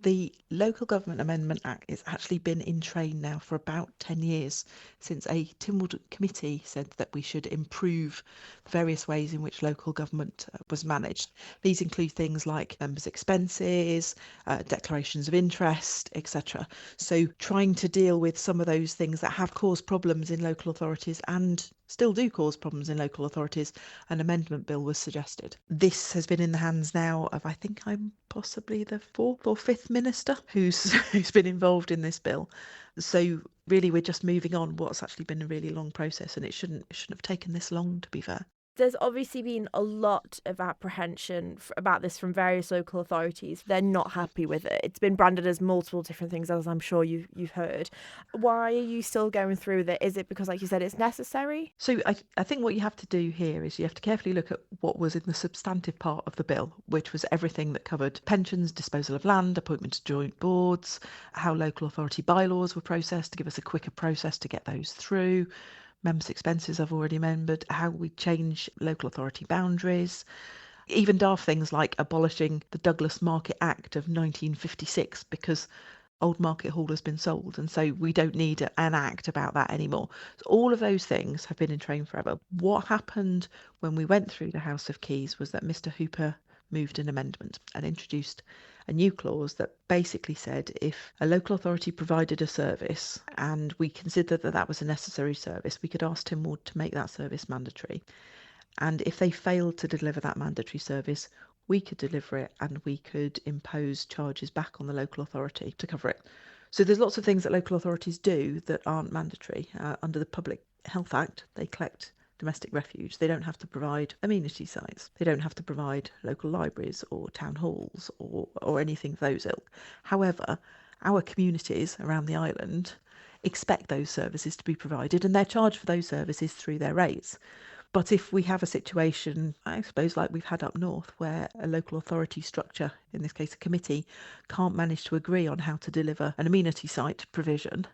The Local Government Amendment Act has actually been in train now for about 10 years, since a Tynwald committee said that we should improve the various ways in which local government was managed. These include things like members' expenses, declarations of interest, etc. So trying to deal with some of those things that have caused problems in local authorities and still do cause problems in local authorities, an amendment bill was suggested. This has been in the hands now of, I think I'm possibly the fourth or fifth minister who's been involved in this bill. So really we're just moving on what's actually been a really long process, and it shouldn't have taken this long, to be fair. There's obviously been a lot of apprehension about this from various local authorities. They're not happy with it. It's been branded as multiple different things, as I'm sure you've heard. Why are you still going through with it? Is it because, like you said, it's necessary? So I think what you have to do here is you have to carefully look at what was in the substantive part of the bill, which was everything that covered pensions, disposal of land, appointment to joint boards, how local authority bylaws were processed to give us a quicker process to get those through. Members' expenses I've already remembered, how we change local authority boundaries, even daft things like abolishing the Douglas Market Act of 1956 because Old Market Hall has been sold, and so we don't need an act about that anymore. So all of those things have been in train forever. What happened when we went through the House of Keys was that Mr Hooper moved an amendment and introduced a new clause that basically said if a local authority provided a service and we considered that that was a necessary service, we could ask Tynwald to make that service mandatory. And if they failed to deliver that mandatory service, we could deliver it and we could impose charges back on the local authority to cover it. So there's lots of things that local authorities do that aren't mandatory. Under the Public Health Act, they collect domestic refuge. They don't have to provide amenity sites. They don't have to provide local libraries or town halls or anything of those ilk. However, our communities around the island expect those services to be provided, and they're charged for those services through their rates. But if we have a situation, I suppose, like we've had up north, where a local authority structure, in this case a committee, can't manage to agree on how to deliver an amenity site provision,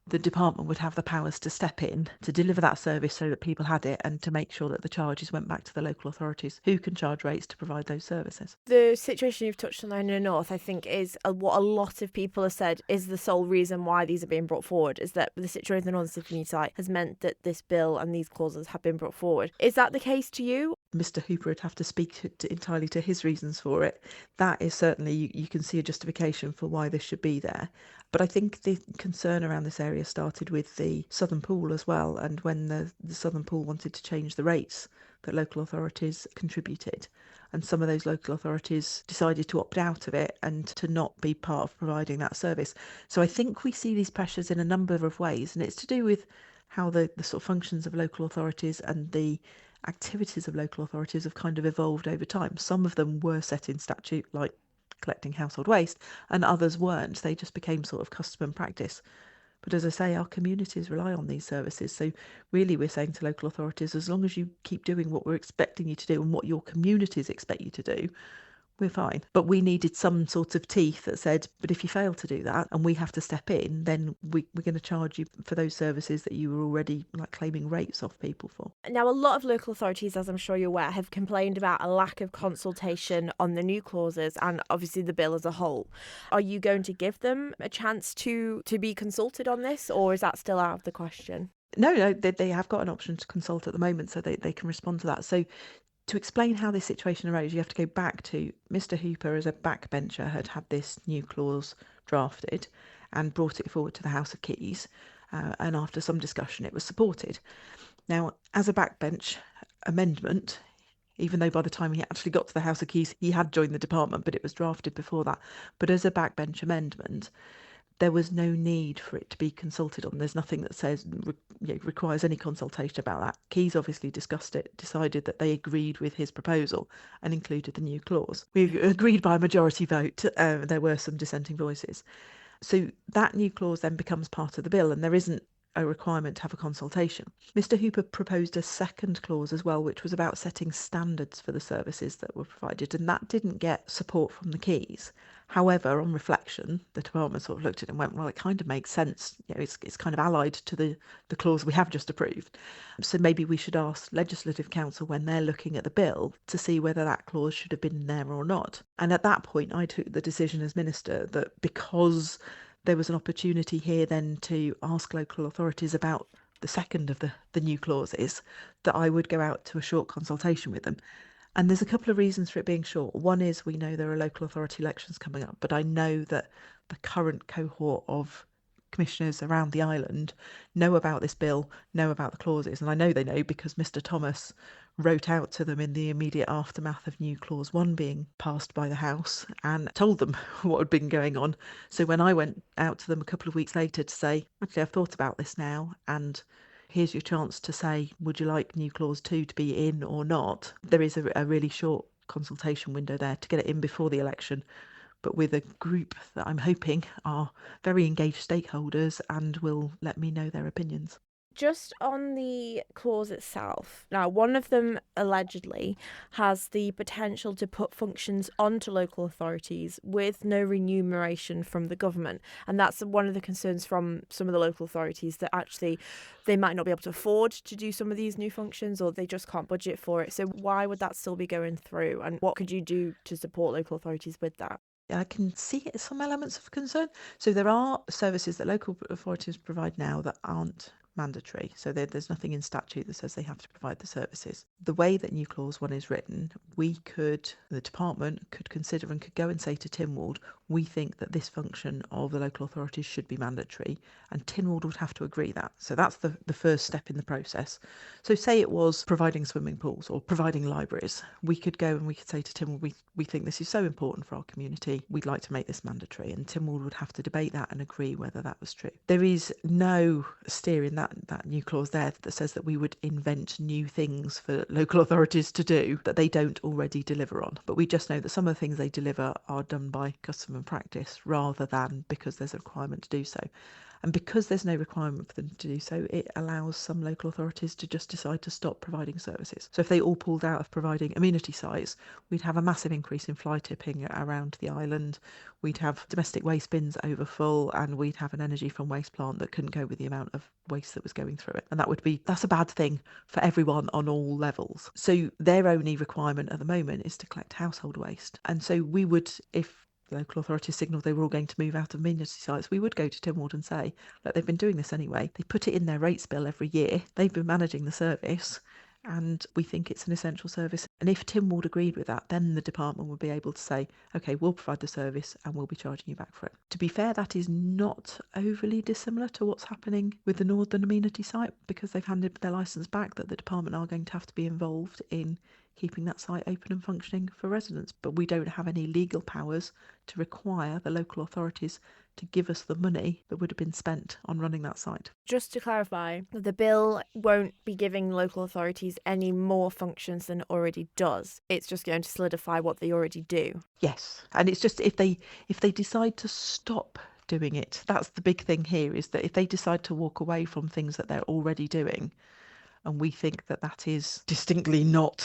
the department would have the powers to step in to deliver that service so that people had it, and to make sure that the charges went back to the local authorities who can charge rates to provide those services. The situation you've touched on there in the north, I think, is what a lot of people have said is the sole reason why these are being brought forward, is that the situation in the Northern City site has meant that this bill and these clauses have been brought forward. Is that the case to you? Mr Hooper would have to speak entirely to his reasons for it. That is certainly, you can see a justification for why this should be there. But I think the concern around this area started with the Southern Pool as well, and when the Southern Pool wanted to change the rates that local authorities contributed. And some of those local authorities decided to opt out of it and to not be part of providing that service. So I think we see these pressures in a number of ways, and it's to do with how the sort of functions of local authorities and the activities of local authorities have kind of evolved over time. Some of them were set in statute, like collecting household waste, and others weren't. They just became sort of custom and practice. But as I say, our communities rely on these services. So really we're saying to local authorities, as long as you keep doing what we're expecting you to do and what your communities expect you to do, we're fine. But we needed some sort of teeth that said, but if you fail to do that and we have to step in, then we're going to charge you for those services that you were already claiming rates off people for. Now, a lot of local authorities, as I'm sure you're aware, have complained about a lack of consultation on the new clauses and obviously the bill as a whole. Are you going to give them a chance to be consulted on this, or is that still out of the question? No, they have got an option to consult at the moment, so they can respond to that. So to explain how this situation arose, you have to go back to Mr Hooper, as a backbencher, had this new clause drafted and brought it forward to the House of Keys, and after some discussion it was supported. Now, as a backbench amendment, even though by the time he actually got to the House of Keys he had joined the department, but it was drafted before that, but as a backbench amendment, there was no need for it to be consulted on. There's nothing that says requires any consultation about that. Keys obviously discussed it, decided that they agreed with his proposal and included the new clause. We agreed by a majority vote. There were some dissenting voices. So that new clause then becomes part of the bill, and there isn't a requirement to have a consultation. Mr Hooper proposed a second clause as well, which was about setting standards for the services that were provided, and that didn't get support from the Keys. However, on reflection, the department sort of looked at it and went, well, it kind of makes sense. It's kind of allied to the clause we have just approved. So maybe we should ask Legislative Council when they're looking at the bill to see whether that clause should have been there or not. And at that point, I took the decision as minister that because there was an opportunity here then to ask local authorities about the second of the new clauses, that I would go out to a short consultation with them. And there's a couple of reasons for it being short. One is we know there are local authority elections coming up, but I know that the current cohort of commissioners around the island know about this bill, know about the clauses, and I know they know because Mr Thomas wrote out to them in the immediate aftermath of new clause 1 being passed by the House and told them what had been going on. So when I went out to them a couple of weeks later to say, actually, I've thought about this now, and here's your chance to say, would you like new clause 2 to be in or not? There is a really short consultation window there to get it in before the election, but with a group that I'm hoping are very engaged stakeholders and will let me know their opinions. Just on the clause itself, now one of them allegedly has the potential to put functions onto local authorities with no remuneration from the government. And that's one of the concerns from some of the local authorities, that actually they might not be able to afford to do some of these new functions, or they just can't budget for it. So why would that still be going through? And what could you do to support local authorities with that? I can see some elements of concern. So there are services that local authorities provide now that aren't mandatory. So there's nothing in statute that says they have to provide the services. The way that new clause 1 is written, the department could consider and could go and say to Tynwald, we think that this function of the local authorities should be mandatory, and Tynwald would have to agree that. So that's the first step in the process. So say it was providing swimming pools or providing libraries, we could go and we could say to Tynwald, we think this is so important for our community, we'd like to make this mandatory, and Tynwald would have to debate that and agree whether that was true. There is no steer in that new clause there that says that we would invent new things for local authorities to do that they don't already deliver on. But we just know that some of the things they deliver are done by custom and practice rather than because there's a requirement to do so. And because there's no requirement for them to do so, it allows some local authorities to just decide to stop providing services. So if they all pulled out of providing amenity sites, we'd have a massive increase in fly tipping around the island. We'd have domestic waste bins over full, and we'd have an energy from waste plant that couldn't go with the amount of waste that was going through it. And that's a bad thing for everyone on all levels. So their only requirement at the moment is to collect household waste. And so we would, if local authorities signalled they were all going to move out of amenity sites, we would go to Tynwald and say, look, they've been doing this anyway. They put it in their rates bill every year. They've been managing the service, and we think it's an essential service. And if Tynwald agreed with that, then the department would be able to say, OK, we'll provide the service and we'll be charging you back for it. To be fair, that is not overly dissimilar to what's happening with the Northern amenity site, because they've handed their licence back, that the department are going to have to be involved in keeping that site open and functioning for residents. But we don't have any legal powers to require the local authorities to give us the money that would have been spent on running that site. Just to clarify, the bill won't be giving local authorities any more functions than it already does. It's just going to solidify what they already do. Yes, and it's just if they decide to stop doing it, that's the big thing here, is that if they decide to walk away from things that they're already doing, and we think that that is distinctly not,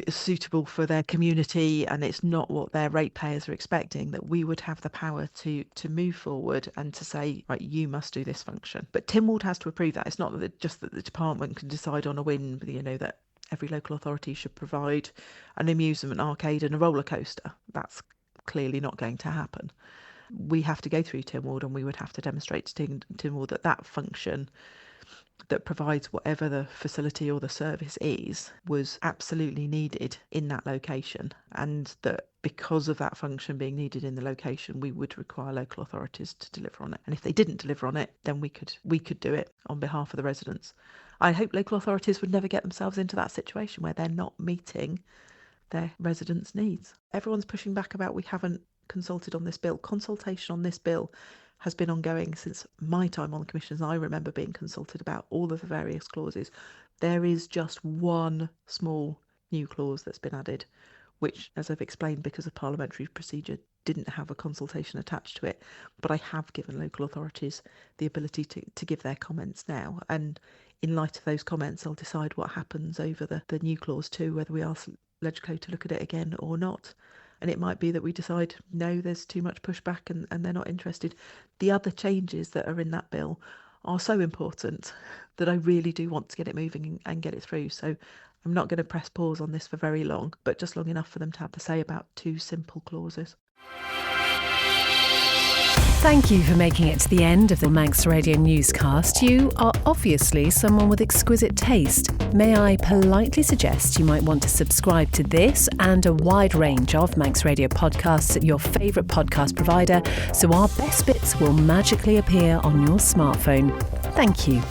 suitable for their community, and it's not what their ratepayers are expecting, that we would have the power to move forward and to say, right, you must do this function. But Tynwald has to approve that. It's not just that the department can decide on a whim, that every local authority should provide an amusement arcade and a roller coaster. That's clearly not going to happen. We have to go through Tynwald, and we would have to demonstrate to Tynwald that function that provides whatever the facility or the service is was absolutely needed in that location, and that because of that function being needed in the location, we would require local authorities to deliver on it. And if they didn't deliver on it, then we could do it on behalf of the residents. I hope local authorities would never get themselves into that situation where they're not meeting their residents' needs. Everyone's pushing back about we haven't consulted on this bill. Consultation on this bill has been ongoing since my time on the commission, as I remember being consulted about all of the various clauses. There is just one small new clause that's been added, which, as I've explained, because of parliamentary procedure, didn't have a consultation attached to it. But I have given local authorities the ability to give their comments now. And in light of those comments, I'll decide what happens over the new clause 2, whether we ask Legco to look at it again or not. And it might be that we decide, no, there's too much pushback and they're not interested. The other changes that are in that bill are so important that I really do want to get it moving and get it through. So I'm not going to press pause on this for very long, but just long enough for them to have to say about 2 simple clauses. Thank you for making it to the end of the Manx Radio Newscast. You are obviously someone with exquisite taste. May I politely suggest you might want to subscribe to this and a wide range of Manx Radio podcasts at your favourite podcast provider, so our best bits will magically appear on your smartphone. Thank you.